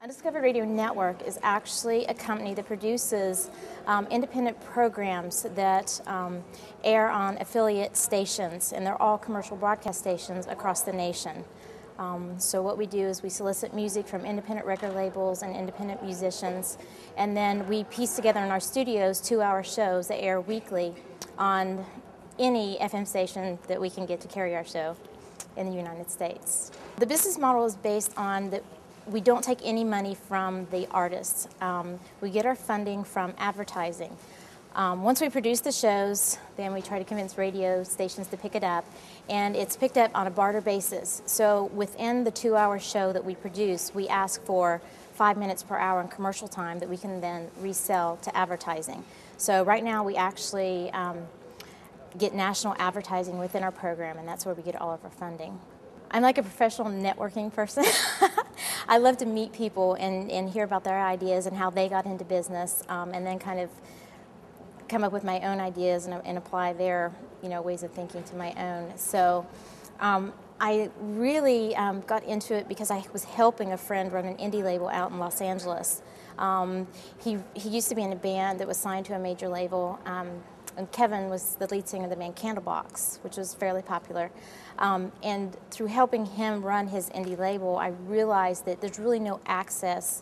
Undiscovered Radio Network is actually a company that produces independent programs that air on affiliate stations, and they're all commercial broadcast stations across the nation. So what we do is we solicit music from independent record labels and independent musicians, and then we piece together in our studios 2-hour shows that air weekly on any FM station that we can get to carry our show in the United States. The business model is based on we don't take any money from the artists. We get our funding from advertising. Once we produce the shows, then we try to convince radio stations to pick it up, and it's picked up on a barter basis. So within the 2-hour show that we produce, we ask for 5 minutes per hour in commercial time that we can then resell to advertising. So right now we actually get national advertising within our program, and that's where we get all of our funding. I'm like a professional networking person. I love to meet people and hear about their ideas and how they got into business, and then kind of come up with my own ideas and apply their ways of thinking to my own. So I really got into it because I was helping a friend run an indie label out in Los Angeles. He used to be in a band that was signed to a major label, and Kevin was the lead singer of the band Candlebox, which was fairly popular. And through helping him run his indie label, I realized that there's really no access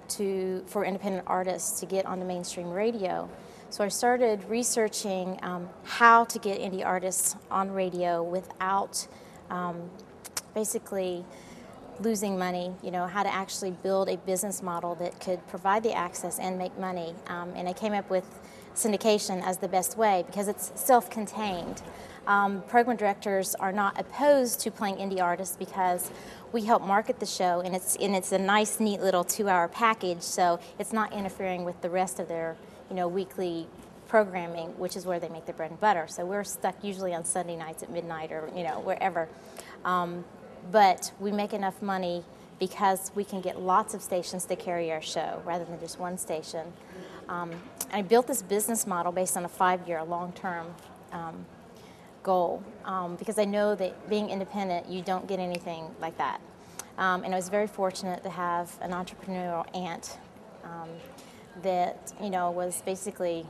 for independent artists to get onto mainstream radio. So I started researching how to get indie artists on radio without basically losing money, how to actually build a business model that could provide the access and make money. And I came up with syndication as the best way because it's self-contained. Program directors are not opposed to playing indie artists because we help market the show, and it's a nice, neat little 2-hour package, so it's not interfering with the rest of their weekly programming, which is where they make their bread and butter. So we're stuck usually on Sunday nights at midnight or wherever. But we make enough money because we can get lots of stations to carry our show rather than just one station. I built this business model based on a 5-year long-term goal because I know that being independent, you don't get anything like that. And I was very fortunate to have an entrepreneurial aunt that was basically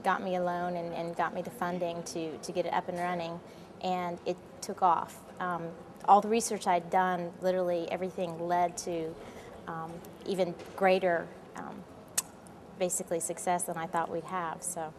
got me a loan and got me the funding to get it up and running, and it took off. All the research I'd done, literally everything led to even greater basically success than I thought we'd have. So.